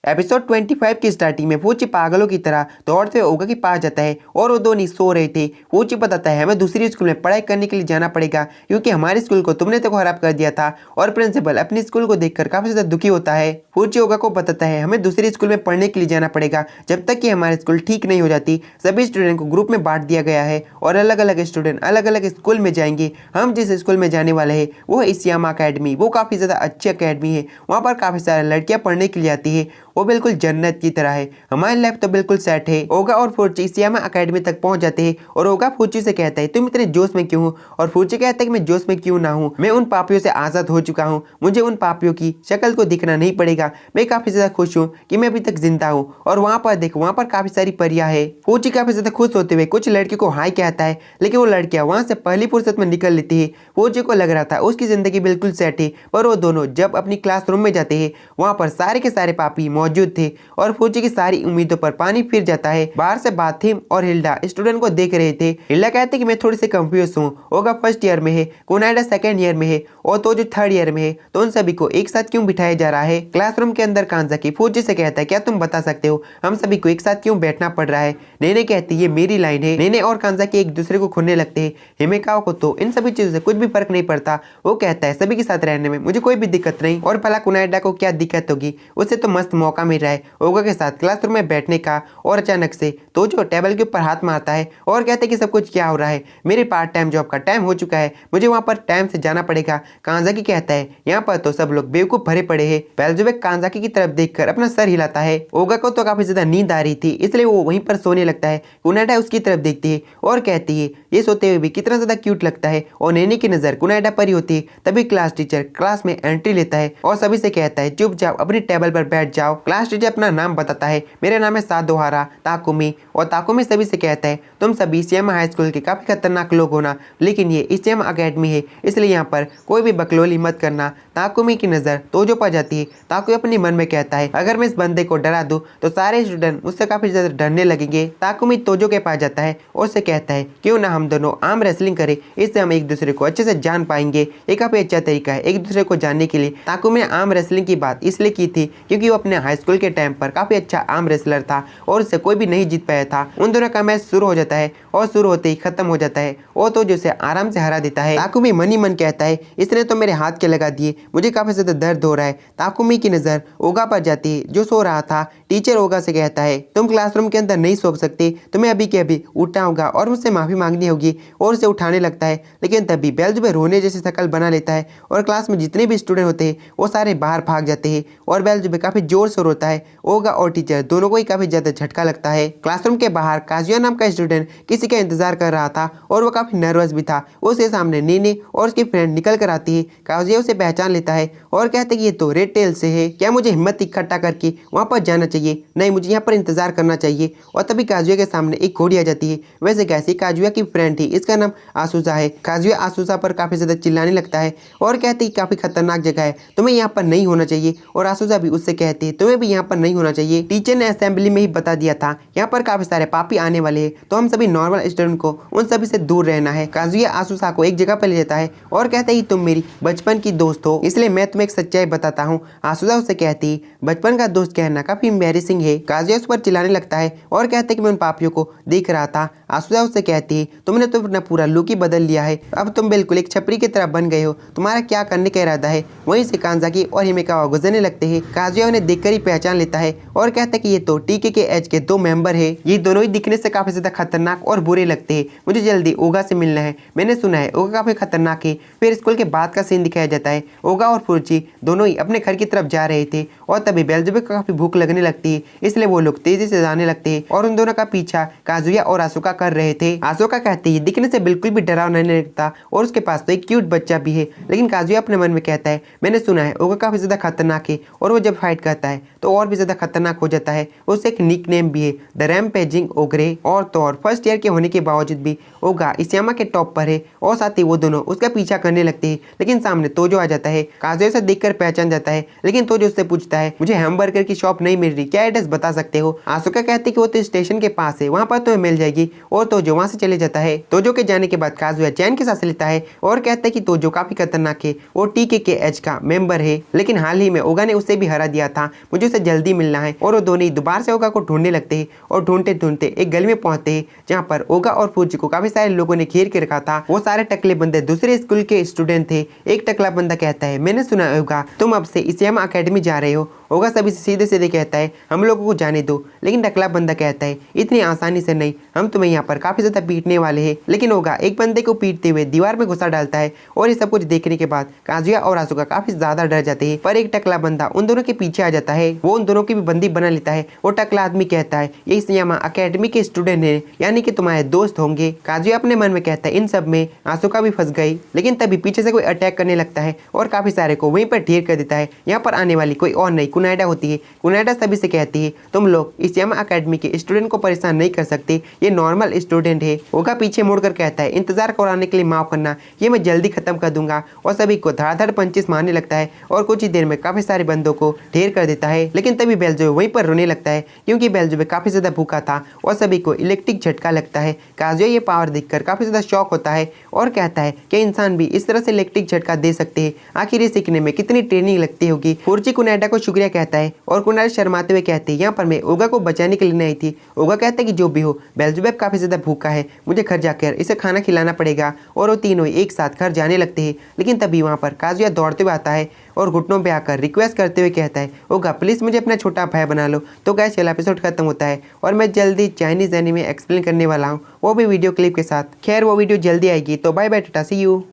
Episode 25 की starting में फूची पागलों की तरह दौड़ते हुए ओगा के पास जाता है और वो दोनों सो रहे थे। फूची बताता है हमें दूसरी स्कूल में पढ़ाई करने के लिए जाना पड़ेगा क्योंकि हमारे स्कूल को तुमने तो खराब कर दिया था। और प्रिंसिपल अपनी स्कूल को देखकर काफी ज्यादा दुखी होता है। फूची ओगा को बताता है हमें दूसरी स्कूल में पढ़ने के लिए जाना पड़ेगा जब तक कि हमारी स्कूल ठीक नहीं हो जाती। सभी स्टूडेंट को ग्रुप में बांट दिया गया है और अलग अलग स्टूडेंट अलग अलग स्कूल में जाएंगे। हम जिस स्कूल में जाने वाले हैं वो है इसियामा अकेडमी। वो काफी ज्यादा अच्छी अकेडमी है, वहाँ पर काफी सारी लड़कियां पढ़ने के लिए आती है। वो बिल्कुल जन्नत की तरह है। हमारी लाइफ तो बिल्कुल सेट है। ओगा और फूची इसियामा अकेडमी तक पहुंच जाते हैं और ओगा फूची से कहता है तुम इतने जोश में क्यों हो। और फूची कहता है कि मैं जोश में क्यों ना हूँ, मैं उन पापियों से आजाद हो चुका हूँ, मुझे उन पापियों की शक्ल को दिखना नहीं पड़ेगा। मैं काफी ज्यादा खुश हूँ कि मैं अभी तक जिंदा हूँ। और वहाँ पर देखो वहाँ पर काफी सारी परियां है। फूची काफी ज्यादा खुश होते हुए कुछ लड़कियों को हाई कहता है लेकिन वो लड़कियां वहाँ से पहली फुर्सत में निकल लेती है। फूची को लग रहा था उसकी जिंदगी बिल्कुल सेट है, पर वो दोनों जब अपनी क्लासरूम में जाते हैं वहाँ पर सारे के सारे पापी मौजूद थे और फूची की सारी उम्मीदों पर पानी फिर जाता है। बाहर से बाथिम और हिल्डा स्टूडेंट को देख रहे थे। हिल्डा कहते कि मैं थोड़ी सी कंफ्यूज हूँ। ओगा फर्स्ट ईयर में है, कुनाइडा सेकंड ईयर में है और तो जो थर्ड ईयर में है, तो उन सभी को एक साथ क्यों बिठाया जा रहा है। क्लासरूम के अंदर कांजाकी फूची से कहता है क्या तुम बता सकते हो हम सभी को एक साथ क्यों बैठना पड़ रहा है। नेने कहती है ये मेरी लाइन है। नेने और कांजाकी एक दूसरे को खूनने लगते हैं। हिमेकावा को तो इन सभी चीजों से कुछ भी फर्क नहीं पड़ता। वो कहता है सभी के साथ रहने में मुझे कोई भी दिक्कत नहीं, और भला कुनाइडा को क्या दिक्कत होगी, उसे तो मस्त मौका मिल रहा है ओगा के साथ क्लासरूम में बैठने का। और अचानक से तो जो टेबल के ऊपर हाथ मारता है और कहते हैं कि सब कुछ क्या हो रहा है, मेरे पार्ट टाइम जॉब का टाइम हो चुका है, मुझे वहां पर टाइम से जाना पड़ेगा। कांजाकी कहता है यहाँ पर तो सब लोग बेवकूफ भरे पड़े हैं। बेल्ज़ेबुक कांजाकी की तरफ देखकर अपना सर हिलाता है। ओगा को तो काफी ज्यादा नींद आ रही थी इसलिए वो वहीं पर सोने लगता है। कुनाइडा उसकी तरफ देखती है और कहती है ये सोते हुए भी कितना ज्यादा क्यूट लगता है। और नेने की नजर कुनाइडा पर ही होती है। तभी क्लास टीचर क्लास में एंट्री लेता है और सभी से कहता है चुपचाप अपनी टेबल पर बैठ जाओ। क्लास टीचर अपना नाम बताता है, मेरा नाम है सादोहारा ताकुमी। और ताकुमी सभी से कहता है तुम सभी इसियामा हाई स्कूल के काफी खतरनाक लोग हो ना, लेकिन ये इसियामा अकेडमी है इसलिए यहाँ पर कोई भी बकलोली मत करना। ताकुमी की नजर तोजो पर जाती है। ताकुमी अपने मन में कहता है अगर मैं इस बंदे को डरा दूं तो सारे स्टूडेंट मुझसे काफी ज्यादा डरने लगेंगे। ताकुमी तोजो के पास जाता है और उससे कहता है क्यों ना हम दोनों आर्म रेसलिंग करें, इससे हम एक दूसरे को अच्छे से जान पाएंगे। ये काफी अच्छा तरीका है एक दूसरे को जानने के लिए। ताकुमी ने आर्म रेसलिंग की बात इसलिए की थी क्योंकि वो अपने हाई स्कूल के टाइम पर काफी अच्छा आर्म रेसलर था और उससे कोई भी नहीं जीत पाया था। उन दोनों का मैच शुरू हो जाता है और शुरू होते ही खत्म हो जाता है और तो जो आराम से हरा देता है। ताकुमी मन ही मन कहता है इसने तो मेरे हाथ के लगा दिए, मुझे काफी ज्यादा दर्द हो रहा है। ताकुमी की नजर ओगा पर जाती है जो सो रहा था। टीचर ओगा से कहता है तुम क्लासरूम के अंदर नहीं सो सकते, तुम्हें अभी के अभी उठना होगा और मुझसे माफी मांगनी होगी। और उसे उठाने लगता है लेकिन तभी बेल्ज़ेबुक रोने जैसी शक्ल बना लेता है और क्लास में जितने भी स्टूडेंट होते हैं वो सारे बाहर भाग जाते हैं और बेल्ज़ेबुक काफी जोर से रोता है। ओगा और टीचर दोनों को ही काफी ज्यादा झटका लगता है। क्लासरूम के बाहर काजुया नाम का स्टूडेंट किसी का इंतजार कर रहा था और वो काफी नर्वस भी था। उसके सामने नेने और उसकी फ्रेंड निकल कर आती है। काजुया उसे पहचान लेता है और कहते हैं कि ये तो रेड टेल से है, क्या मुझे हिम्मत इकट्ठा करके वहाँ पर जाना चाहिए, नहीं मुझे यहाँ पर इंतजार करना चाहिए। और तभी काजुया के सामने एक घोड़ी आ जाती है। वैसे कैसी काजुया की फ्रेंड थी, इसका नाम आसूसा है। काजुया आसूसा पर काफी ज्यादा चिल्लाने लगता है और कहते हैं काफी खतरनाक जगह है, तुम्हें यहाँ पर नहीं होना चाहिए। और आसूसा भी उससे कहती है तुम्हें भी यहाँ पर नहीं होना चाहिए, टीचर ने असेंबली में ही बता दिया था यहाँ पर काफी सारे पापी आने वाले हैं, तो हम सभी नॉर्मल स्टूडेंट को उन सभी से दूर रहना है। काजुया आसूसा को एक जगह पर ले जाता है और कहता है तुम मेरी बचपन की दोस्त हो इसलिए मैं तुम्हें एक सच्चाई बताता हूँ। आसूसा उससे कहती है बचपन का दोस्त कहना काफी एम्बैरेसिंग है। काजुया उस पर चिल्लाने लगता है और कहते कि मैं उन पापियों को देख रहा था। आसूसा उससे कहती है तुमने तो अपना पूरा लुक ही बदल लिया है, अब तुम बिल्कुल एक छपरी की तरह बन गए हो, तुम्हारा क्या करने का इरादा है। वहीं से कांजाकी और हिमेकावा गुजरने लगते हैं। काजुया उन्हें देखकर ही पहचान लेता है और कहता है कि ये तो TKKH के 2 मेंबर है, ये दोनों ही दिखने से काफी ज्यादा खतरनाक और बुरे लगते हैं, मुझे जल्दी ओगा से मिलना है, मैंने सुना है ओगा काफी खतरनाक है। फिर स्कूल के बाद का सीन दिखाया जाता है। ओगा और फूची दोनों ही अपने घर की तरफ जा रहे थे और तभी बेल्ज़ेबुक को काफी भूख लगने लगती है इसलिए वो लोग तेजी से जाने लगते हैं और उन दोनों का पीछा काजुया और आसुका कर रहे थे। आसुका कहती है दिखने से बिल्कुल भी डरावना नहीं लगता और उसके पास तो एक क्यूट बच्चा भी है, लेकिन काजुया अपने मन में कहता है मैंने सुना है ओगा काफी ज्यादा खतरनाक है और वो जब फाइट करता है तो और भी ज्यादा खतरनाक हो जाता है। उससे एक निक नेम भी है द रैम्पेजिंग ओगरे। और तो और फर्स्ट ईयर के होने के बावजूद भी ओगा इसियामा के टॉप पर है और साथ ही वो दोनों उसका पीछा करने लगते हैं। लेकिन सामने तोजो आ जाता है। काजुया से देखकर पहचान जाता है लेकिन तोजो उससे पूछता है मुझे हैमबर्गर की शॉप नहीं मिल रही, क्या एड्रेस बता सकते हो। आसुका कहती है कि वो तो स्टेशन के पास है, वहाँ पर तुम्हें मिल जाएगी। और तोजो वहाँ से चले जाता है। तोजो के जाने के बाद काजुया चैन के सांस लेता है और कहता है कि तोजो काफी खतरनाक है, वो TKKH का मेंबर है, लेकिन हाल ही में ओगा ने उसे भी हरा दिया था, मुझे उसे जल्दी मिलना है। और वो दोनों ही दोबारा से ओगा को ढूंढने लगते हैं और ढूंढते ढूंढते एक गली में पहुंचते हैं जहाँ पर ओगा और फूजी को काफी सारे लोगों ने घेर के रखा था। वो सारे टकले बंदे दूसरे स्कूल के स्टूडेंट थे। एक टकला बंदा कहता है, मैंने सुना ओगा तुम अब से इसियामा अकेडमी जा रहे हो। ओगा सभी से सीधे सीधे कहता है, हम लोगों को जाने दो। लेकिन टकला बंदा कहता है, इतनी आसानी से नहीं, हम तुम्हें यहाँ पर काफी ज्यादा पीटने वाले हैं। लेकिन ओगा एक बंदे को पीटते हुए दीवार में घुसा डालता है और ये सब कुछ देखने के बाद काजुया और आसुका काफी ज्यादा डर जाते हैं। पर एक टकला बंदा उन दोनों के पीछे आ जाता है। वो उन दोनों की भी बंदी बना लेता है। वो टकला आदमी कहता है, ये इसियामा अकेडमी के स्टूडेंट है, यानी कि तुम्हारे दोस्त होंगे। काजुया अपने मन में कहता है, इन सब में आसुका भी फंस गई। लेकिन तभी पीछे से कोई अटैक करने लगता है और काफी सारे को वहीं पर ढेर कर देता है। यहाँ पर आने वाली कोई और नहीं, कुनाइडा होती है। कुनाइडा सभी से कहती है, तुम लोग इसियामा अकेडमी के स्टूडेंट को परेशान नहीं कर सकते, ये नॉर्मल स्टूडेंट है। ओगा पीछे मुड़कर कहता है, इंतजार कराने के लिए माफ करना, ये मैं जल्दी खत्म कर दूंगा। और सभी को धड़ाधड़ पंचेस मारने लगता है और कुछ ही देर में काफी सारे बंदों को ढेर कर देता है। लेकिन तभी बेल्ज़ेबुब वहीं पर रोने लगता है क्योंकि बेल्ज़ेबुब काफी ज्यादा भूखा था और सभी को इलेक्ट्रिक झटका लगता है। काजुया ये पावर देखकर काफी ज्यादा शॉक होता है और कहता है कि इंसान भी इस तरह से इलेक्ट्रिक झटका दे सकते हैं, आखिर ये सीखने में कितनी ट्रेनिंग लगती होगी। फूजी कुनाइडा को शुक्रिया कहता है और कुनाइडा शर्माते हुए कहते हैं, यहाँ पर मैं ओगा को बचाने के लिए नहीं थी। ओगा कहता है कि जो भी हो, बेल्ज़ेबुब काफी ज्यादा भूखा है, मुझे घर जाकर इसे खाना खिलाना पड़ेगा। और वो तीनों एक साथ घर जाने लगते हैं। लेकिन तभी वहाँ पर काजुया दौड़ते हुए आता है और घुटनों पे आकर रिक्वेस्ट करते हुए कहता है, ओगा प्लीज़ मुझे अपना छोटा भाई बना लो। तो गाइस चला एपिसोड खत्म होता है और मैं जल्दी चाइनीज़ एनीमे एक्सप्लेन करने वाला हूँ, वो भी वीडियो क्लिप के साथ। खैर वो वीडियो जल्दी आएगी, तो बाय बाय, टाटा, सी यू।